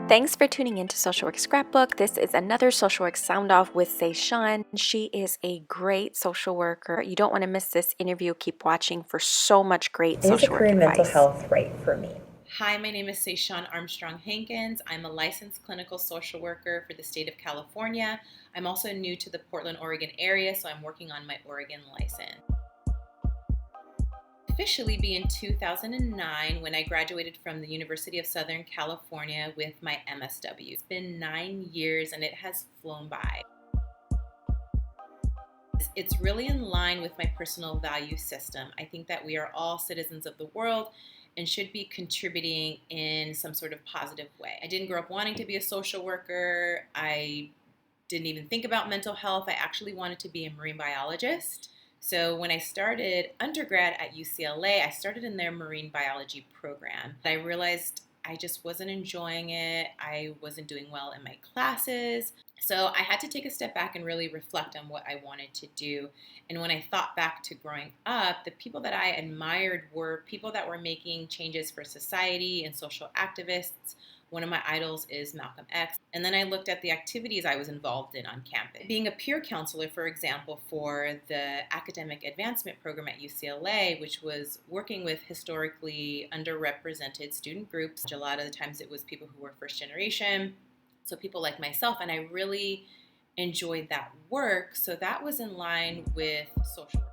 Thanks for tuning in to Social Work Scrapbook. This is another Social Work Sound Off with Seishan. She is a great social worker. You don't want to miss this interview. Keep watching for so much great social work Is a career in mental advice. health right for me? Hi, my name is Seishan Armstrong Hankins. I'm a licensed clinical social worker for the state of California. I'm also new to the Portland, Oregon area, so I'm working on my Oregon license. Officially be in 2009 when I graduated from the University of Southern California with my MSW. It's been 9 years and it has flown by. It's really in line with my personal value system. I think that we are all citizens of the world and should be contributing in some sort of positive way. I didn't grow up wanting to be a social worker. I didn't even think about mental health. I actually wanted to be a marine biologist. So when I started undergrad at UCLA, I started in their marine biology program. I realized I just wasn't enjoying it. I wasn't doing well in my classes. So I had to take a step back and really reflect on what I wanted to do. And when I thought back to growing up, the people that I admired were people that were making changes for society and social activists. One of my idols is Malcolm X. And then I looked at the activities I was involved in on campus. Being a peer counselor, for example, for the academic advancement program at UCLA, which was working with historically underrepresented student groups. A lot of the times it was people who were first generation, so people like myself, and I really enjoyed that work. So that was in line with social work.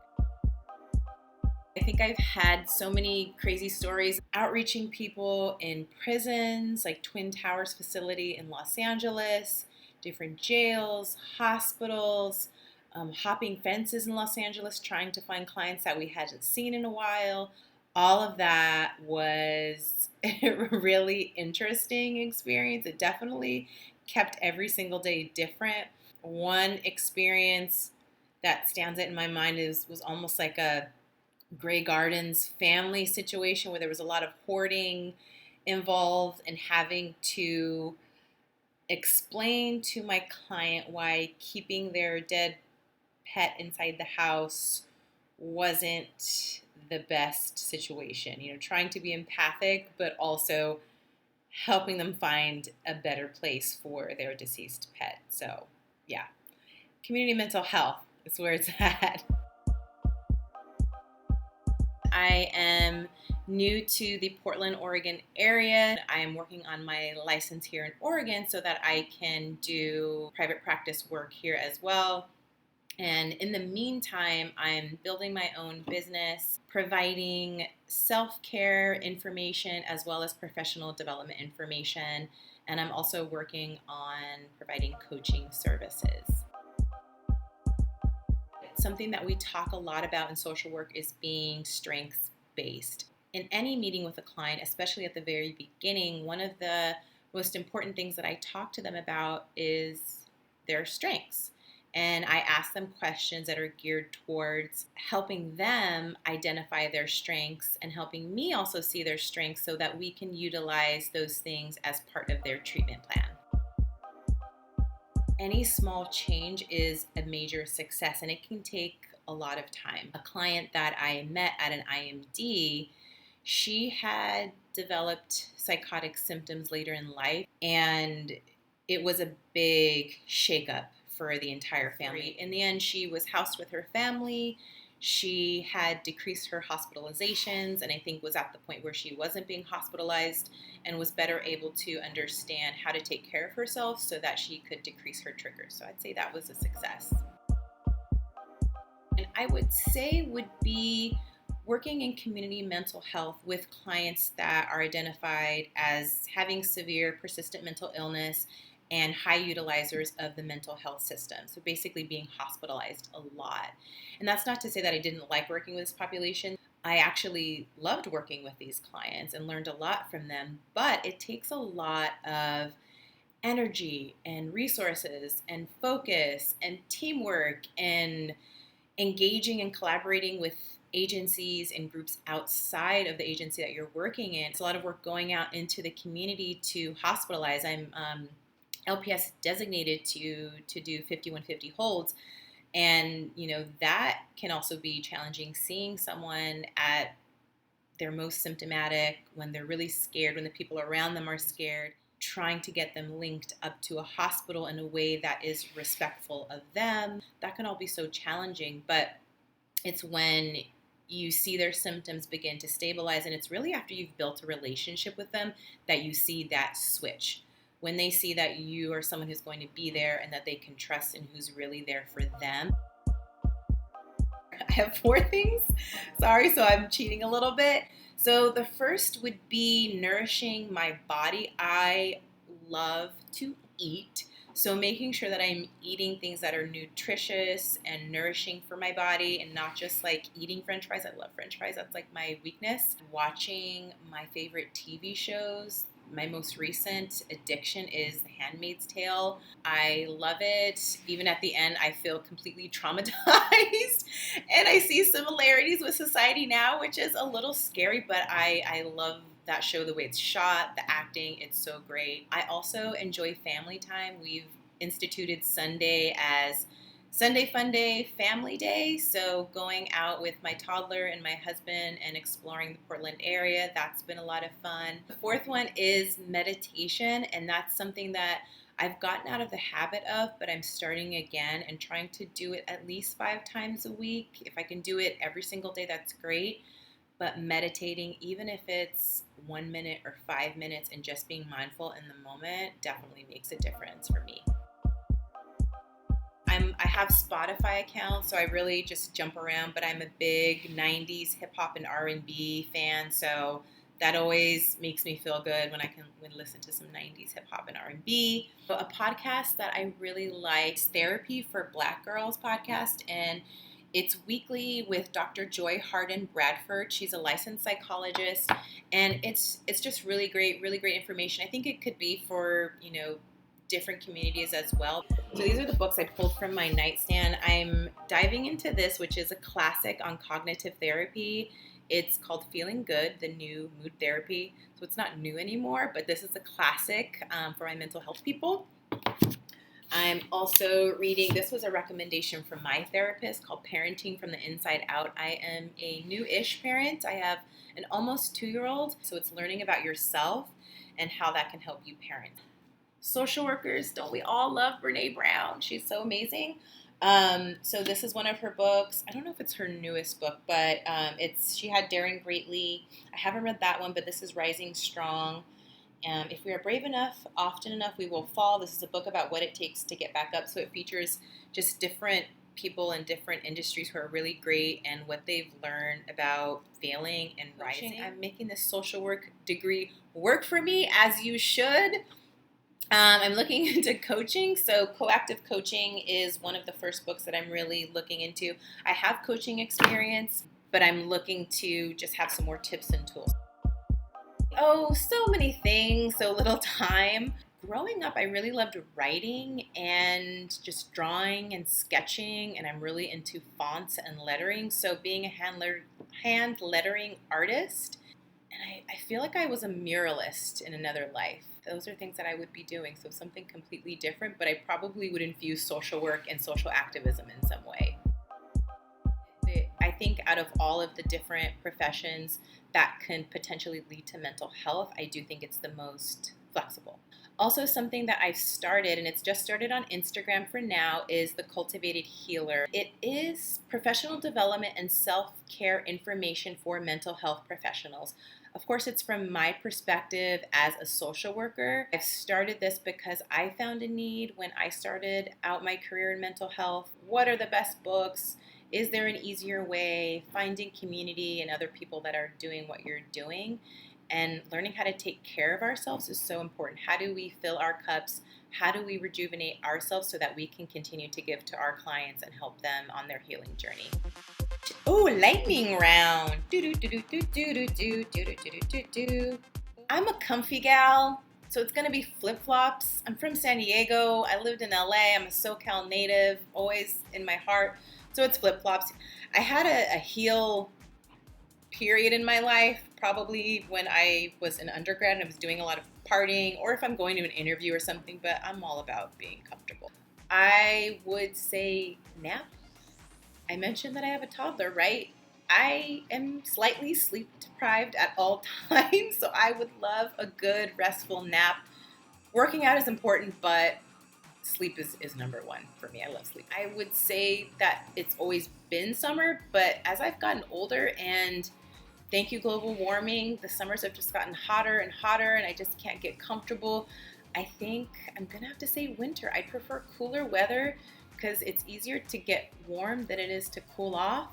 I think I've had so many crazy stories outreaching people in prisons, like Twin Towers facility in Los Angeles, different jails, hospitals, hopping fences in Los Angeles, trying to find clients that we hadn't seen in a while. All of that was a really interesting experience. It definitely kept every single day different. One experience that stands out in my mind was almost like a Grey Gardens family situation where there was a lot of hoarding involved and having to explain to my client why keeping their dead pet inside the house wasn't the best situation. Trying to be empathic, but also helping them find a better place for their deceased pet. So, yeah, community mental health is where it's at. I am new to the Portland, Oregon area. I am working on my license here in Oregon so that I can do private practice work here as well. And in the meantime, I'm building my own business, providing self-care information as well as professional development information. And I'm also working on providing coaching services. Something that we talk a lot about in social work is being strengths-based. In any meeting with a client, especially at the very beginning, one of the most important things that I talk to them about is their strengths. And I ask them questions that are geared towards helping them identify their strengths and helping me also see their strengths so that we can utilize those things as part of their treatment plan. Any small change is a major success, and it can take a lot of time. A client that I met at an IMD, she had developed psychotic symptoms later in life, and it was a big shakeup for the entire family. In the end, she was housed with her family. She had decreased her hospitalizations and I think was at the point where she wasn't being hospitalized and was better able to understand how to take care of herself so that she could decrease her triggers. So I'd say that was a success. And I would say would be working in community mental health with clients that are identified as having severe persistent mental illness and high utilizers of the mental health system. So basically being hospitalized a lot. And that's not to say that I didn't like working with this population. I actually loved working with these clients and learned a lot from them, but it takes a lot of energy and resources and focus and teamwork and engaging and collaborating with agencies and groups outside of the agency that you're working in. It's a lot of work going out into the community to hospitalize. I'm LPS designated to do 5150 holds. And, that can also be challenging, seeing someone at their most symptomatic, when they're really scared, when the people around them are scared, trying to get them linked up to a hospital in a way that is respectful of them. That can all be so challenging, but it's when you see their symptoms begin to stabilize, and it's really after you've built a relationship with them that you see that switch. When they see that you are someone who's going to be there and that they can trust and who's really there for them. I have 4 things. Sorry, so I'm cheating a little bit. So the first would be nourishing my body. I love to eat. So making sure that I'm eating things that are nutritious and nourishing for my body and not just like eating French fries. I love French fries. That's like my weakness. Watching my favorite TV shows. My most recent addiction is The Handmaid's Tale. I love it. Even at the end, I feel completely traumatized. And I see similarities with society now, which is a little scary, but I love that show, the way it's shot, the acting, it's so great. I also enjoy family time. We've instituted Sunday as Sunday Fun Day, Family Day. So going out with my toddler and my husband and exploring the Portland area, that's been a lot of fun. The fourth one is meditation, and that's something that I've gotten out of the habit of, but I'm starting again and trying to do it at least 5 times a week. If I can do it every single day, that's great. But meditating, even if it's 1 minute or 5 minutes and just being mindful in the moment, definitely makes a difference for me. I have Spotify accounts, so I really just jump around, but I'm a big 90s hip hop and R&B fan, so that always makes me feel good when I can listen to some 90s hip hop and R&B. But a podcast that I really like, Therapy for Black Girls podcast, and it's weekly with Dr. Joy Harden Bradford. She's a licensed psychologist, and it's just really great information. I think it could be for, different communities as well. So these are the books I pulled from my nightstand. I'm diving into this, which is a classic on cognitive therapy. It's called Feeling Good, the new mood therapy. So it's not new anymore, but this is a classic for my mental health people. I'm also reading, this was a recommendation from my therapist, called Parenting from the Inside Out. I am a new-ish parent. I have an almost 2-year-old, so it's learning about yourself and how that can help you parent. Social workers, don't we all love Brene Brown? She's so amazing. So this is one of her books. I don't know if it's her newest book, but she had Daring Greatly. I haven't read that one, but this is Rising Strong. If we are brave enough, often enough, we will fall. This is a book about what it takes to get back up. So it features just different people in different industries who are really great and what they've learned about failing and rising. I'm making this social work degree work for me, as you should. I'm looking into coaching. So Coactive Coaching is one of the first books that I'm really looking into. I have coaching experience, but I'm looking to just have some more tips and tools. Oh, so many things, so little time. Growing up, I really loved writing and just drawing and sketching, and I'm really into fonts and lettering. So being a hand lettering artist, and I feel like I was a muralist in another life. Those are things that I would be doing, so something completely different, but I probably would infuse social work and social activism in some way. I think out of all of the different professions that can potentially lead to mental health, I do think it's the most flexible. Also, something that I've started, and it's just started on Instagram for now, is the Cultivated Healer. It is professional development and self-care information for mental health professionals. Of course, it's from my perspective as a social worker. I've started this because I found a need when I started out my career in mental health. What are the best books? Is there an easier way? Finding community and other people that are doing what you're doing, and learning how to take care of ourselves is so important. How do we fill our cups? How do we rejuvenate ourselves so that we can continue to give to our clients and help them on their healing journey? Oh, lightning round. I'm a comfy gal, so it's gonna be flip-flops. I'm from San Diego. I lived in LA. I'm a SoCal native, always in my heart. So it's flip-flops. I had a heel period in my life, probably when I was an undergrad and I was doing a lot of partying, or if I'm going to an interview or something, but I'm all about being comfortable. I would say nap. I mentioned that I have a toddler, right? I am slightly sleep deprived at all times, so I would love a good restful nap Working out is important, but sleep is number one for me. I love sleep. I would say that it's always been summer, but as I've gotten older, and thank you global warming, the summers have just gotten hotter and hotter and I just can't get comfortable. I think I'm gonna have to say winter. I prefer cooler weather because it's easier to get warm than it is to cool off,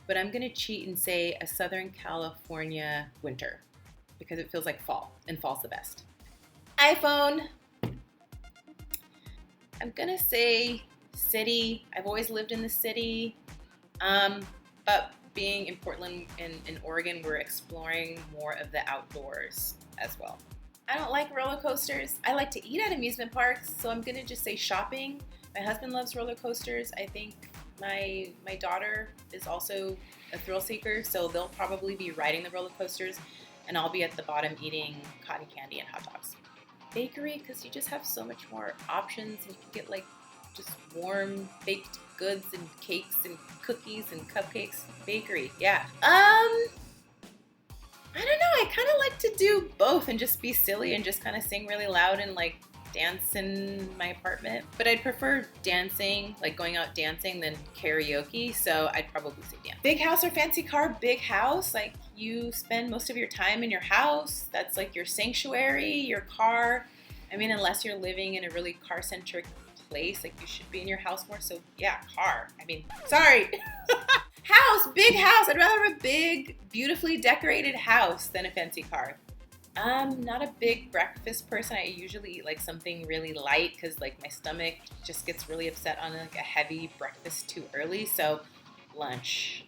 but I'm gonna cheat and say a Southern California winter because it feels like fall, and fall's the best. iPhone, I'm gonna say city. I've always lived in the city, but being in Portland in Oregon, we're exploring more of the outdoors as well. I don't like roller coasters. I like to eat at amusement parks, so I'm gonna just say shopping. My husband loves roller coasters. I think my daughter is also a thrill seeker, so they'll probably be riding the roller coasters, and I'll be at the bottom eating cotton candy and hot dogs. Bakery, because you just have so much more options, and you can get like just warm baked goods and cakes and cookies and cupcakes. Bakery, yeah. I don't know. I kind of like to do both and just be silly and just kind of sing really loud and like dance in my apartment. But I'd prefer dancing, like going out dancing, than karaoke. So I'd probably say dance. Big house or fancy car? Big house. Like you spend most of your time in your house. That's like your sanctuary, your car. I mean, unless you're living in a really car-centric place, like you should be in your house more. So yeah, car. I mean, sorry. House, big house. I'd rather have a big, beautifully decorated house than a fancy car. I'm not a big breakfast person. I usually eat like something really light because like my stomach just gets really upset on like a heavy breakfast too early. So lunch.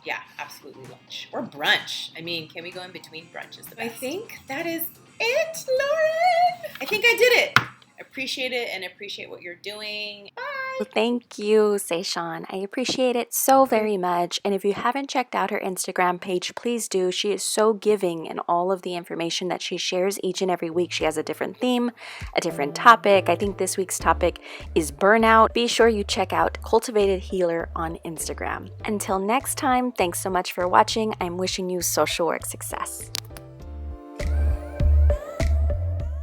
Yeah, absolutely lunch. Or brunch. I mean, can we go in between? Brunch is the best. I think that is it, Lauren. I think I did it. Appreciate it and appreciate what you're doing. Bye. Thank you, Seishan. I appreciate it so very much. And if you haven't checked out her Instagram page, please do. She is so giving in all of the information that she shares each and every week. She has a different theme, a different topic. I think this week's topic is burnout. Be sure you check out Cultivated Healer on Instagram. Until next time, thanks so much for watching. I'm wishing you social work success.